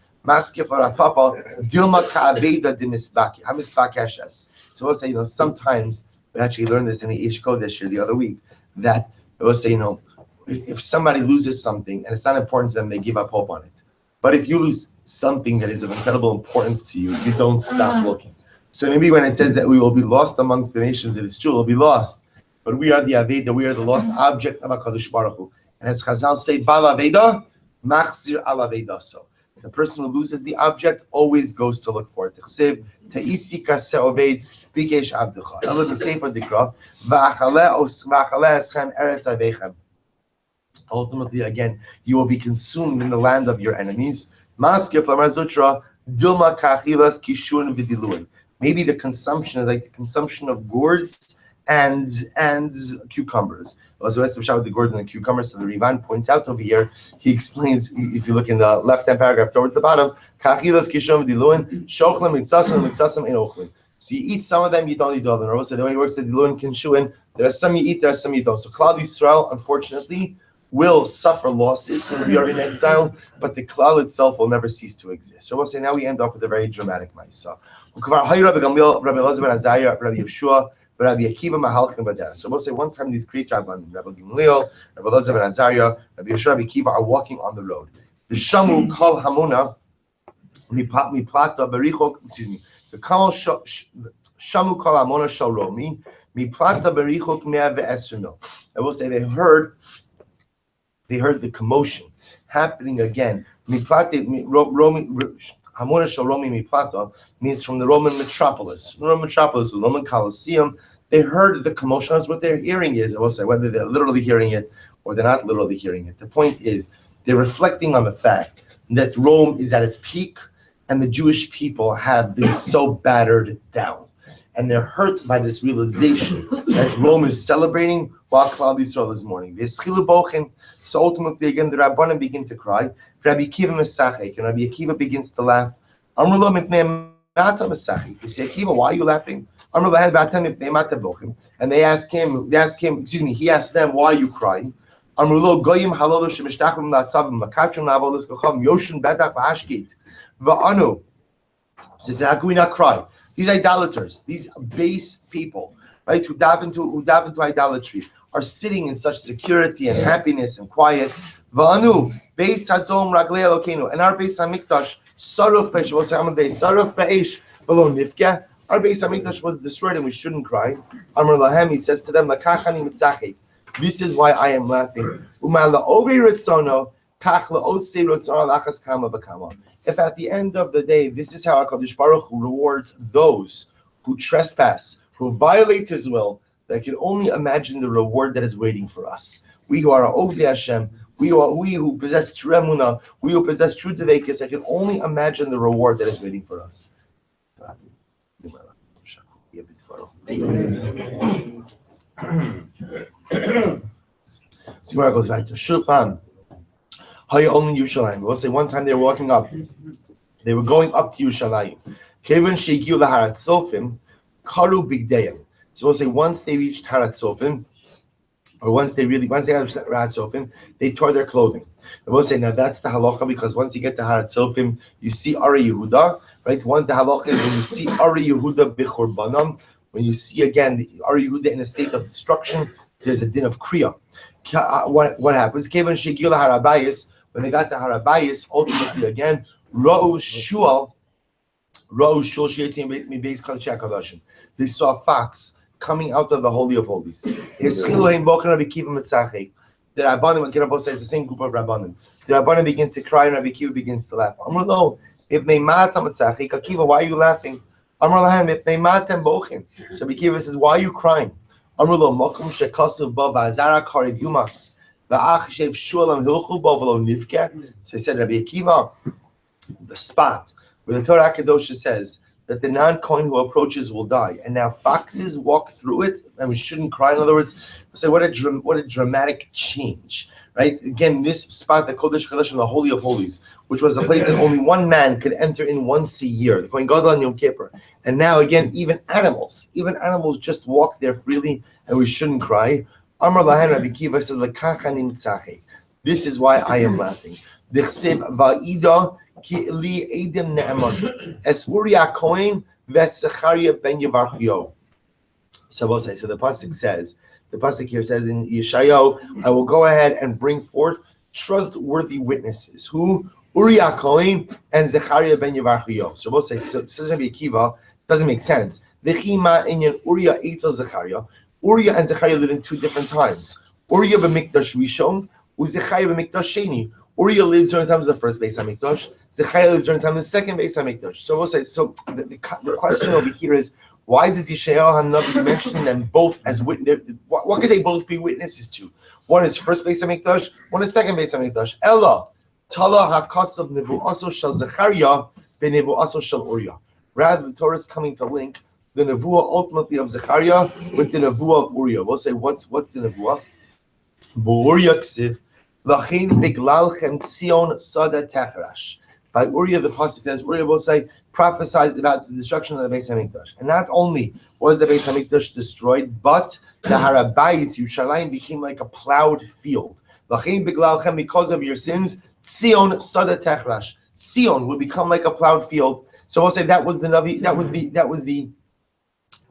So we'll say, sometimes we actually learned this in the Ish Kodesh the other week, that we'll say, if somebody loses something and it's not important to them, they give up hope on it. But if you lose something that is of incredible importance to you, you don't stop looking. So maybe when it says that we will be lost amongst the nations, it is true, we'll be lost. But we are the Aveda, we are the lost object of HaKadosh Baruch Hu. And as Chazal say, Bal Aveda, Machzir al Aveda. So the person who loses the object always goes to look for it. T'chsev, Ta'isi kaseh oved, Bikesh Abdecha. Now look, the Sefer Dikra, V'achaleh eschem eretz avechem. Ultimately, again, you will be consumed in the land of your enemies. Maskef Lamar Zutra, Dilma Kachilas Kishun Vidiluin. Maybe the consumption is like the consumption of gourds and cucumbers. Also, let's with the gourds and the cucumbers. So the Rivan points out over here. He explains, if you look in the left-hand paragraph towards the bottom, Kachilas Kishun Vidiluin, Shochlem Mitzasam and Ochlem. So you eat some of them, you don't eat all of them. Also, the way it works with Diluin Kinshuin, there are some you eat, there are some you don't. So Klal Yisrael, unfortunately, will suffer losses when we are in exile, but the klal itself will never cease to exist. So we'll say now we end off with a very dramatic ma'isa. So we'll say one time these great Rabbanim, Rabbi Gamliel, Rabbi Elazar ben Azariah, Rabbi Yeshua, Rabbi Akiva are walking on the road. The Shamu Kol Hamona Miplata Berichok, the Kamal Shamu Kol Hamona Shalomi Miplata Berichok Mea ve'esr mil. I will say they heard the commotion happening again. Hamona Shalomi Miplata means from the Roman metropolis. The Roman metropolis, the Roman Colosseum, they heard the commotion. That's what they're hearing is. I will say whether they're literally hearing it or they're not literally hearing it. The point is they're reflecting on the fact that Rome is at its peak and the Jewish people have been so battered down. And they're hurt by this realization that Rome is celebrating while Klal Yisrael is mourning. So ultimately, again, the Rabbanim begin to cry. Rabbi Akiva Mesachek, and Rabbi Akiva begins to laugh. They say, Akiva, why are you laughing? And they ask him, he asked them, why are you crying? So he said, how can we not cry? These idolaters, these base people, right, who dive into idolatry, are sitting in such security and happiness and quiet. Va'anu, beis hadom raglei Elokeinu, and our beis hamikdash saruf beish. We'll say Amar beis saruf beish v'lo nifka. Our beis hamikdash was destroyed and we shouldn't cry. Amar lahem, he says to them, lakachani mitzachik. This is why I am laughing. U'ma la'ovei ritzono kach la'osei ritzono lachas kama v'kama. If at the end of the day, this is how HaKadosh Baruch Hu rewards those who trespass, who violate His will, that can only imagine the reward that is waiting for us. We who are Ovdei Hashem, we who possess true emunah, we who possess true devekis, I can only imagine the reward that is waiting for us. So where it goes back to Shulpan. Only Yerushalayim. We'll say one time they were walking up. They were going up to Yerushalayim. Kevin Shegiu Laharat Sofim, Karu Bigdayim. So we'll say once they reached Harat Sofim, or once they got Harat Sofim, they tore their clothing. And we'll say now that's the halacha because once you get to Harat Sofim, you see Ari Yehuda, right? One the halacha is when you see Ari Yehuda Bechurbanam, when you see again the Ari Yehuda in a state of destruction, there's a din of kriya. What happens? Kevin Shegiu Laharabayis. When they got to Harabayis, ultimately again, they saw a fox coming out of the Holy of Holies. The Rabbanim, and Kirabo says the same group of Rabbanim. The Rabbanim begin to cry and Rabbi Akiva begins to laugh. Akiva, why are you laughing? So Rabbi Akiva says, why are you crying? So I said, Rabbi Akiva, the spot where the Torah Kedosha says that the non-Kohen who approaches will die, and now foxes walk through it, and we shouldn't cry. In other words, say what a dramatic change, right? Again, this spot, the Kodesh Kodesh, the Holy of Holies, which was a place that only one man could enter in once a year, the Kohen Gadol and Yom Kippur, and now again, even animals just walk there freely, and we shouldn't cry. Amar Lahan Rabbi Akiva says, "L'kachani mitzachek." This is why I am laughing. D'chsev va'ida ki li edim ne'eman es Uriah Cohen v'Zechariah ben Yevarchio. So the pasuk here says in Yeshayahu, I will go ahead and bring forth trustworthy witnesses. Who? Uriah Cohen and Zechariah ben Yevarchio. So says Rabbi Akiva Doesn't make sense. V'chima inyan Uriah eitzel Zechariah. Uriah and Zechariah live in two different times. Uriah b'mikdash rishon, uZechariah b'mikdash sheni. Uriah lives during the time of the first Beis Hamikdash. Zechariah lives during the time of the second Beis Hamikdash. So we'll say. So the question over here is, why does Yeshayahu HaNavi mention them both as witness? What could they both be witnesses to? One is first Beis Hamikdash. One is second Beis Hamikdash. Ella Tala HaKasav Nevuaso Shel Zechariah b'Nevuaso Shel Uriah. Rather, the Torah is coming to link the Nevuah ultimately of Zechariah with the Nevuah of Uriah. We'll say, what's the Nevuah? Uriah ksiv lachin biglalchem tzion sada techarash. By Uriah, the pasuk says, Uriah will say, prophesied about the destruction of the Beis Hamikdash. And not only was the Beis Hamikdash destroyed, but the Harabais, Yerushalayim, became like a plowed field. Lachin biglalchem, because of your sins, tzion sada techarash. Tzion will become like a plowed field. So we'll say that was the Navi, that was the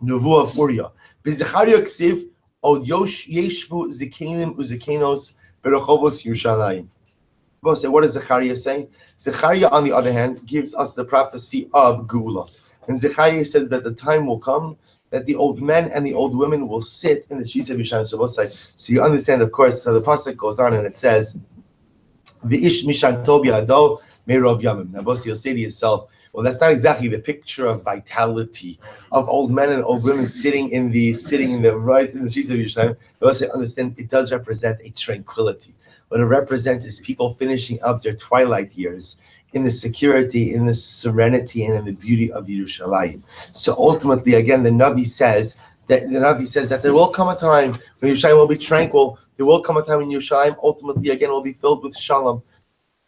Nevuah of Uriah. B'Zechariah ksiv od yeshvu zikenim uzekenos berachovos Yerushalayim. We'll say, what does Zechariah say? Zechariah, on the other hand, gives us the prophecy of Geula. And Zechariah says that the time will come that the old men and the old women will sit in the streets of Yerushalayim. So we'll say, so you understand, of course, so the pasuk goes on and it says, V'ish mishan tov yado me'rov yamim. Now, both you'll say to yourself, well, that's not exactly the picture of vitality of old men and old women sitting in the streets of Yerushalayim. But also understand it does represent a tranquility. What it represents is people finishing up their twilight years in the security, in the serenity, and in the beauty of Yerushalayim. So ultimately, again, the Navi says that there will come a time when Yerushalayim will be tranquil. There will come a time when Yerushalayim ultimately again will be filled with shalom.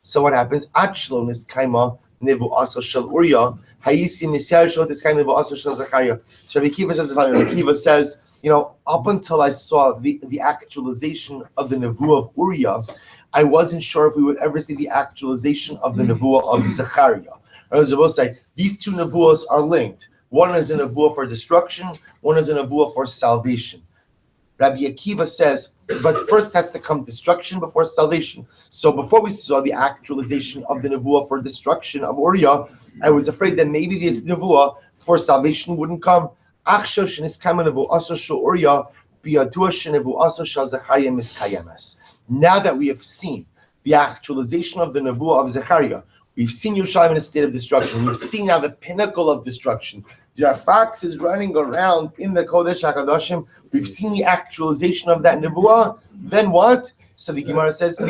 So what happens? Achlo niskaima nevuaso shel Uriah hayisi misyar shel niskaima nevuaso shel Zechariah. So Rabbi Akiva says, up until I saw the actualization of the Nevuah of Uriah, I wasn't sure if we would ever see the actualization of the Nevuah of Zechariah. As I will say, these two Nevuahs are linked. One is a Nevuah for destruction, one is a Nevuah for salvation. Rabbi Akiva says, but first has to come destruction before salvation. So before we saw the actualization of the Nevuah for destruction of Uriah, I was afraid that maybe this Nevuah for salvation wouldn't come. Now that we have seen the actualization of the Nevuah of Zechariah, we've seen Yerushalayim in a state of destruction. We've seen now the pinnacle of destruction. There are foxes running around in the Kodesh HaKadoshim. We've seen the actualization of that Nevuah. Then what? So the Gemara says, now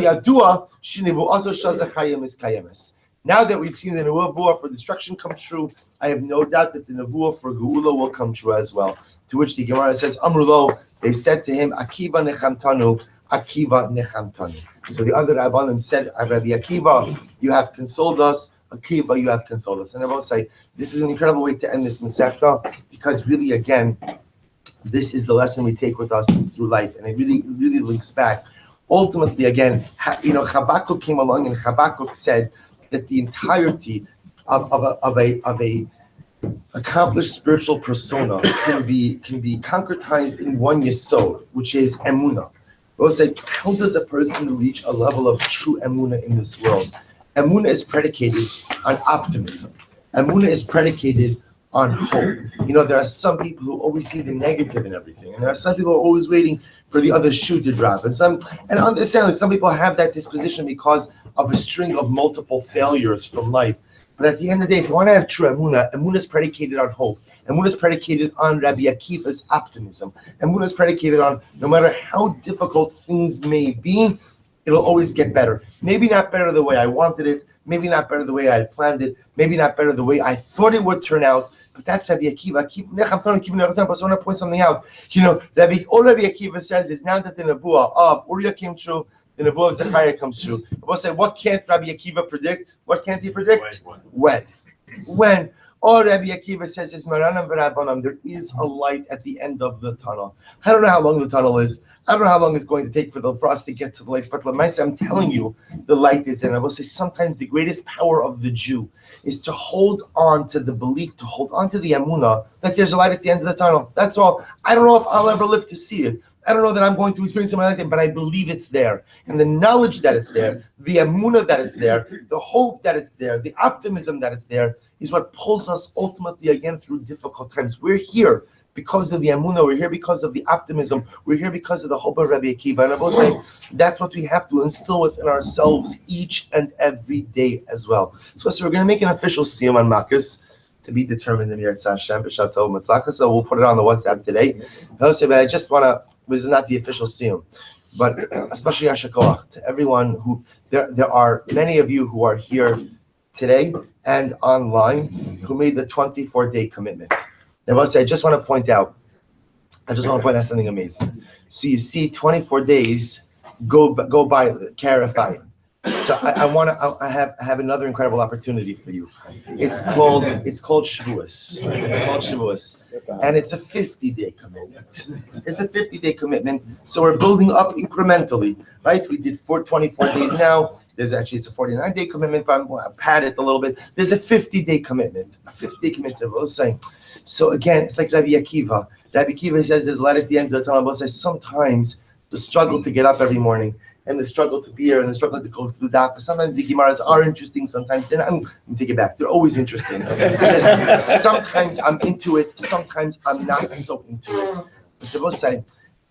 that we've seen the Nevuah for destruction come true, I have no doubt that the Nevuah for Geula will come true as well. To which the Gemara says, Amrulo, they said to him, Akiva nechamtanu, Akiva nechamtanu. So the other Rabbanim said, Rabbi Akiva, you have consoled us. Akiva, you have consoled us. And I will say, this is an incredible way to end this Masechta, because really, again, this is the lesson we take with us through life. And it really links back. Ultimately, again, Habakkuk came along and Habakkuk said that the entirety of a accomplished spiritual persona can be concretized in one yesod, which is emunah. We'll say, how does a person reach a level of true emunah in this world? Emunah is predicated on optimism. Emunah is predicated on hope. There are some people who always see the negative in everything, and there are some people who are always waiting for the other shoe to drop. And understandably, some people have that disposition because of a string of multiple failures from life. But at the end of the day, if you want to have true emunah, emunah is predicated on hope. Emunah is predicated on Rabbi Akiva's optimism. Emunah is predicated on no matter how difficult things may be, it'll always get better. Maybe not better the way I wanted it. Maybe not better the way I had planned it. Maybe not better the way I thought it would turn out. But that's Rabbi Akiva. But I want to point something out. All Rabbi Akiva says is now that the Nevuah of Uriah came true, the Nevuah of Zechariah comes true. We'll say, what can't Rabbi Akiva predict? What can't he predict? When? All Rabbi Akiva says is Maranam v'Rabbanan, there is a light at the end of the tunnel. I don't know how long the tunnel is. I don't know how long it's going to take for us to get to the light. But Lamaisa, I'm telling you, the light is in. I will say sometimes the greatest power of the Jew is to hold on to the belief, to hold on to the emunah that there's a light at the end of the tunnel. That's all. I don't know if I'll ever live to see it. I don't know that I'm going to experience it in my lifetime, but I believe it's there. And the knowledge that it's there, the emunah that it's there, the hope that it's there, the optimism that it's there is what pulls us ultimately again through difficult times. We're here because of the emunah, we're here because of the optimism, we're here because of the hope of Rabbi Akiva. And I will say that's what we have to instill within ourselves each and every day as well. So we're going to make an official siyum on Makkos to be determined in Yirtzeh Hashem, B'Shat Tov Matzlacha. So we'll put it on the WhatsApp today. I'll say, but I just want to, this is not the official siyum, but especially Yashakoach, to everyone who, there are many of you who are here today and online who made the 24-day commitment. Now, I just want to point out something amazing. So you see 24 days go by, clarifying. So I have another incredible opportunity for you. It's called Shavuos. And it's a 50-day commitment. It's a 50-day commitment. So we're building up incrementally, right? We did 24 days now. It's a 49-day commitment, but I'm going to pad it a little bit. There's a 50-day commitment. A 50-day commitment. I was saying. So again, it's like Rabbi Akiva. Rabbi Akiva says there's a light at the end of the tunnel. Says sometimes the struggle to get up every morning and the struggle to be here and the struggle to go through that. But sometimes the Gemaras are interesting. Sometimes they're not. I'm take it back. They're always interesting. Sometimes I'm into it. Sometimes I'm not so into it. But the boss said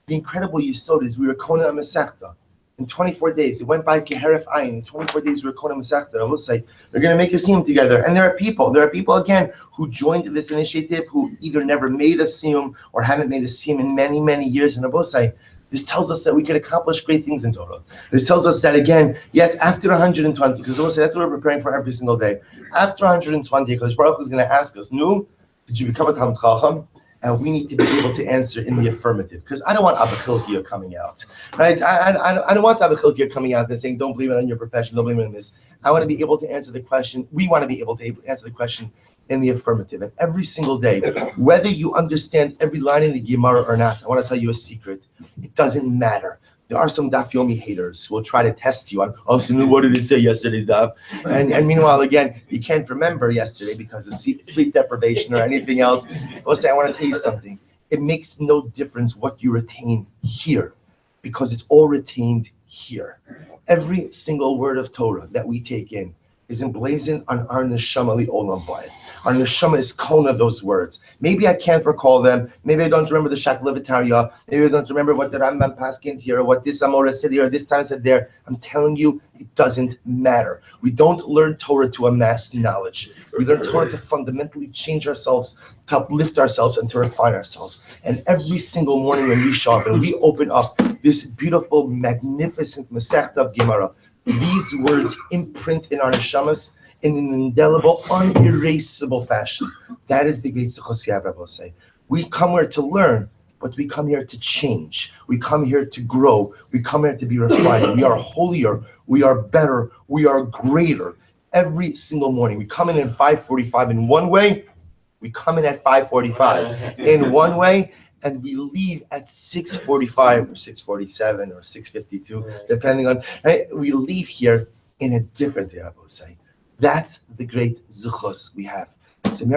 the incredible yisod is we were Kona Masechta. In 24 days, it went by Keheref Ayin. In 24 days, we were Kona Masechta. I will say, we're going to make a siyum together. And there are people again, who joined this initiative who either never made a siyum or haven't made a siyum in many, many years. And I will say, this tells us that we can accomplish great things in Torah. This tells us that, again, yes, after 120, because I will say that's what we're preparing for every single day. After 120, because Baruch is going to ask us, "Nu, did you become a Talmid Chacham?" And we need to be able to answer in the affirmative, because I don't want Abba Chilkiah coming out, right? I don't want Abba Chilkiah coming out and saying, don't blame it on your profession, don't blame it on this. I want to be able to answer the question. We want to be able to answer the question in the affirmative. And every single day, whether you understand every line in the Gemara or not, I want to tell you a secret. It doesn't matter. There are some Daf Yomi haters who will try to test you on, so what did it say yesterday's Daf? And meanwhile, again, you can't remember yesterday because of sleep deprivation or anything else. I'll say, I want to tell you something. It makes no difference what you retain here because it's all retained here. Every single word of Torah that we take in is emblazoned on our neshama li'olam vayed. Our neshama is kona those words. Maybe I can't recall them. Maybe I don't remember the Shakla V'Tarya. Maybe I don't remember what the Rambam Paskin here, or what this Amora said here, or this time said there. I'm telling you, it doesn't matter. We don't learn Torah to amass knowledge. We learn Torah to fundamentally change ourselves, to uplift ourselves, and to refine ourselves. And every single morning when we show up and we open up this beautiful, magnificent Masechta of Gemara, these words imprint in our neshamas in an indelible, unerasable fashion. That is the great Zichus Yav, I will say. We come here to learn, but we come here to change. We come here to grow. We come here to be refined. We are holier. We are better. We are greater. Every single morning. We come in at 5:45 in one way. We come in at 5:45 in one way. And we leave at 6:45 or 6:47 or 6:52, depending on, right? We leave here in a different way, I will say. That's the great zuchos we have. So, we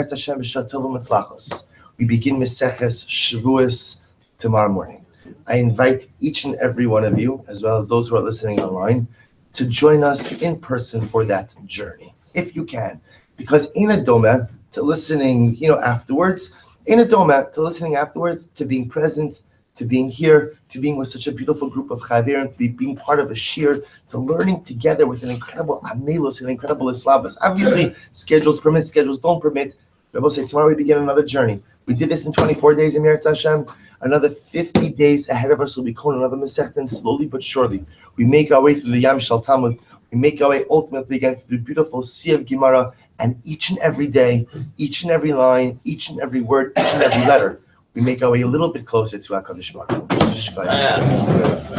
begin Meseches Shavuos tomorrow morning. I invite each and every one of you, as well as those who are listening online, to join us in person for that journey, if you can. Because in a doma, to listening, afterwards, in a doma, to listening afterwards, to being present, to being here, to being with such a beautiful group of chaverim, to being part of a shir, to learning together with an incredible amelus, an incredible islavas. Obviously, schedules permit, schedules don't permit. But we'll say tomorrow we begin another journey. We did this in 24 days in Yirtzeh Hashem. Another 50 days ahead of us will be called another Masechta, and slowly but surely we make our way through the Yam Shel Talmud. We make our way ultimately again through the beautiful Sea of Gemara, and each and every day, each and every line, each and every word, each and every letter, we make our way a little bit closer to HaKadosh Baruch Hu.